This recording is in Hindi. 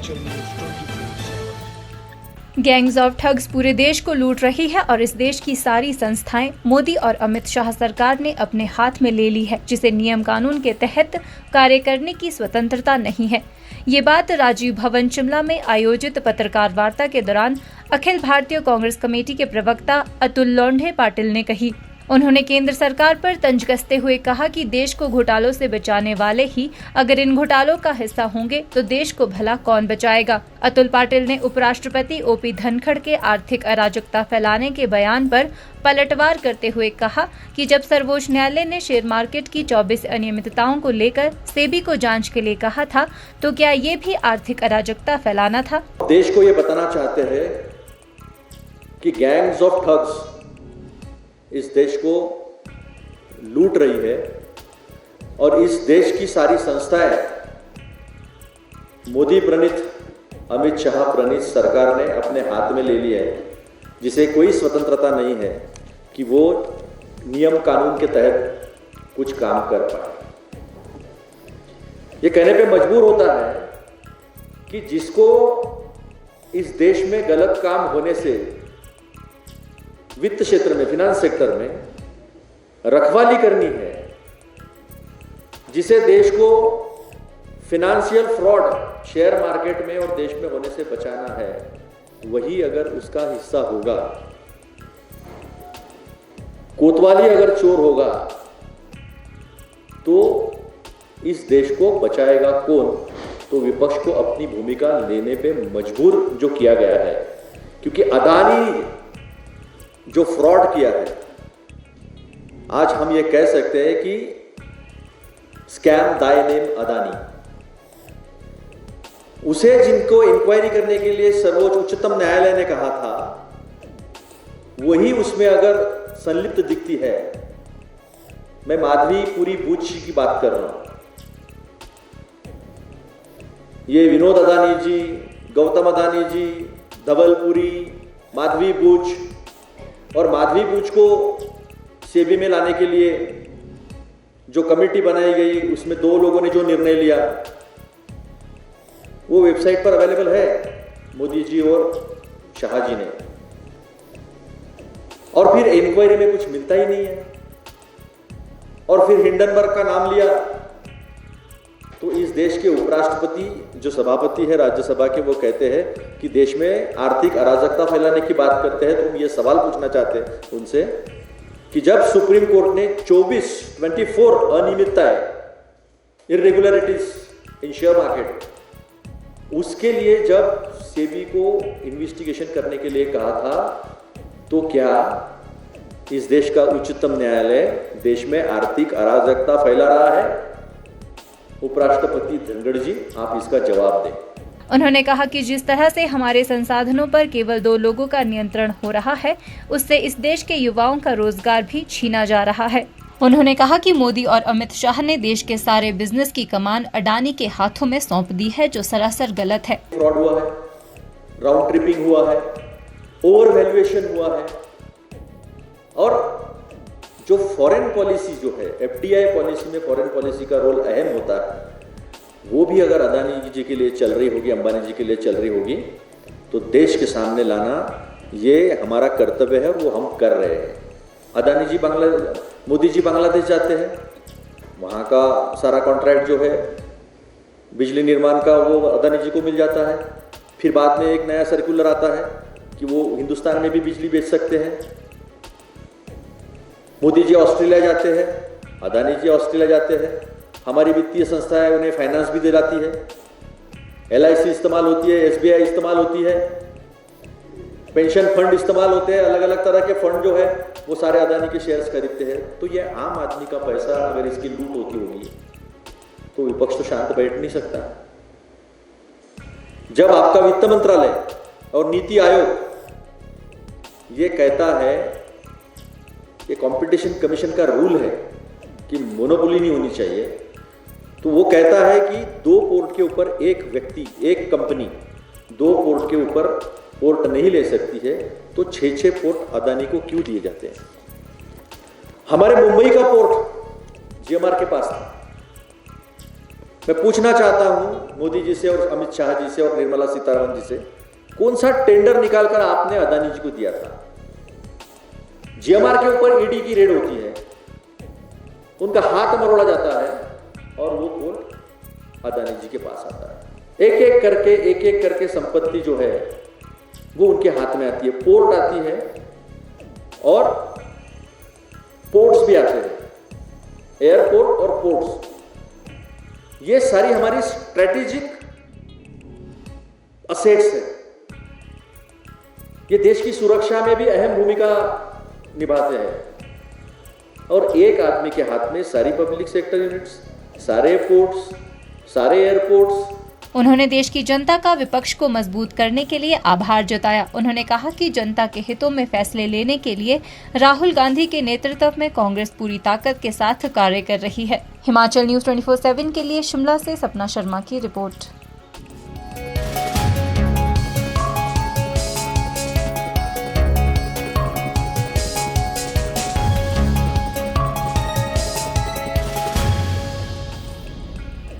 Himachal news 24/7। Gangs of thugs पूरे देश को लूट रही है और इस देश की सारी संस्थाएं मोदी और अमित शाह सरकार ने अपने हाथ में ले ली है, जिसे नियम कानून के तहत कार्य करने की स्वतंत्रता नहीं है। ये बात राजीव भवन शिमला में आयोजित पत्रकार वार्ता के दौरान अखिल भारतीय कांग्रेस कमेटी के प्रवक्ता अतुल लोंढे पाटिल ने कही। उन्होंने केंद्र सरकार पर तंज कसते हुए कहा कि देश को घोटालों से बचाने वाले ही अगर इन घोटालों का हिस्सा होंगे तो देश को भला कौन बचाएगा। अतुल पाटिल ने उपराष्ट्रपति ओपी धनखड़ के आर्थिक अराजकता फैलाने के बयान पर पलटवार करते हुए कहा कि जब सर्वोच्च न्यायालय ने शेयर मार्केट की 24 अनियमितताओं को लेकर सेबी को जांच के लिए कहा था, तो क्या ये भी आर्थिक अराजकता फैलाना था। देश को ये बताना चाहते हैं कि गैंग्स ऑफ ठग्स इस देश को लूट रही है और इस देश की सारी संस्थाएं मोदी प्रणीत, अमित शाह प्रणीत सरकार ने अपने हाथ में ले लिया है, जिसे कोई स्वतंत्रता नहीं है कि वो नियम कानून के तहत कुछ काम कर पाए। ये कहने पे मजबूर होता है कि जिसको इस देश में गलत काम होने से वित्त क्षेत्र में, फिनांस सेक्टर में रखवाली करनी है, जिसे देश को फिनेंशियल फ्रॉड शेयर मार्केट में और देश में होने से बचाना है, वही अगर उसका हिस्सा होगा, कोतवाली अगर चोर होगा, तो इस देश को बचाएगा कौन। तो विपक्ष को अपनी भूमिका लेने पे मजबूर जो किया गया है, क्योंकि अदानी जो फ्रॉड किया है, आज हम ये कह सकते हैं कि स्कैम दाई नेम अदानी, उसे जिनको इंक्वायरी करने के लिए सर्वोच्च उच्चतम न्यायालय ने कहा था, वही उसमें अगर संलिप्त दिखती है। मैं माधवीपुरी बूच की बात कर रहा हूं। ये विनोद अदानी जी, गौतम अदानी जी, धवलपुरी, माधवी बूच और माधवी बूच को सेबी में लाने के लिए जो कमेटी बनाई गई, उसमें 2 लोगों ने जो निर्णय लिया, वो वेबसाइट पर अवेलेबल है, मोदी जी और शाह जी ने। और फिर इंक्वायरी में कुछ मिलता ही नहीं है, और फिर हिंडनबर्ग का नाम लिया, तो इस देश के उपराष्ट्रपति जो सभापति है राज्यसभा के, वो कहते हैं कि देश में आर्थिक अराजकता फैलाने की बात करते हैं। तो हम ये सवाल पूछना चाहते हैं उनसे कि जब सुप्रीम कोर्ट ने 24 अनियमितताएं, इरेगुलरिटीज इन शेयर मार्केट, उसके लिए जब सेबी को इन्वेस्टिगेशन करने के लिए कहा था, तो क्या इस देश का उच्चतम न्यायालय देश में आर्थिक अराजकता फैला रहा है? उपराष्ट्रपति धनखड़ जी, आप इसका जवाब दें। उन्होंने कहा कि जिस तरह से हमारे संसाधनों पर केवल 2 लोगों का नियंत्रण हो रहा है, उससे इस देश के युवाओं का रोजगार भी छीना जा रहा है। उन्होंने कहा कि मोदी और अमित शाह ने देश के सारे बिजनेस की कमान अडानी के हाथों में सौंप दी है, जो सरासर गलत है। फ्रॉड हुआ है, राउंड ट्रिपिंग हुआ है, ओवर वैल्यूएशन हुआ है, और जो फॉरेन पॉलिसी जो है, एफडीआई पॉलिसी में फॉरेन पॉलिसी का रोल अहम होता है, वो भी अगर अदानी जी के लिए चल रही होगी, अंबानी जी के लिए चल रही होगी, तो देश के सामने लाना ये हमारा कर्तव्य है और वो हम कर रहे हैं। अदानी जी मोदी जी बांग्लादेश जाते हैं, वहाँ का सारा कॉन्ट्रैक्ट जो है बिजली निर्माण का, वो अदानी जी को मिल जाता है। फिर बाद में एक नया सर्कुलर आता है कि वो हिंदुस्तान में भी बिजली बेच सकते हैं। मोदी जी ऑस्ट्रेलिया जाते हैं, अदानी जी ऑस्ट्रेलिया जाते हैं, हमारी वित्तीय संस्थाएं उन्हें फाइनेंस भी दिलाती है, LIC इस्तेमाल होती है, SBI इस्तेमाल होती है, पेंशन फंड इस्तेमाल होते हैं, अलग अलग तरह के फंड जो है वो सारे अदानी के शेयर्स खरीदते हैं। तो ये आम आदमी का पैसा अगर इसकी लूट होती होगी, तो विपक्ष तो शांत बैठ नहीं सकता। जब आपका वित्त मंत्रालय और नीति आयोग ये कहता है, ये कंपटीशन कमीशन का रूल है कि मोनोपोली नहीं होनी चाहिए, तो वो कहता है कि 2 पोर्ट के ऊपर एक व्यक्ति, एक कंपनी 2 पोर्ट के ऊपर पोर्ट नहीं ले सकती है, तो 6 पोर्ट अदानी को क्यों दिए जाते हैं? हमारे मुंबई का पोर्ट GMR के पास था, मैं पूछना चाहता हूं मोदी जी से और अमित शाह जी से और निर्मला सीतारमण जी से, कौन सा टेंडर निकालकर आपने अदानी जी को दिया था? जीएमआर के ऊपर ईडी की रेड होती है, उनका हाथ मरोड़ा जाता है और वो कोर्ट अदानी जी के पास आता है। एक एक करके संपत्ति जो है वो उनके हाथ में आती है, पोर्ट आती है और पोर्ट्स भी आते हैं, एयरपोर्ट और पोर्ट्स, ये सारी हमारी स्ट्रेटेजिक असेट्स हैं। ये देश की सुरक्षा में भी अहम भूमिका निभाते हैं और एक आदमी के हाथ में सारी पब्लिक सेक्टर यूनिट्स, सारे पोर्ट्स, सारे एयरपोर्ट्स। उन्होंने देश की जनता का विपक्ष को मजबूत करने के लिए आभार जताया। उन्होंने कहा कि जनता के हितों में फैसले लेने के लिए राहुल गांधी के नेतृत्व में कांग्रेस पूरी ताकत के साथ कार्य कर रही है। हिमाचल न्यूज़ 24/7 के लिए शिमला से सपना शर्मा की रिपोर्ट।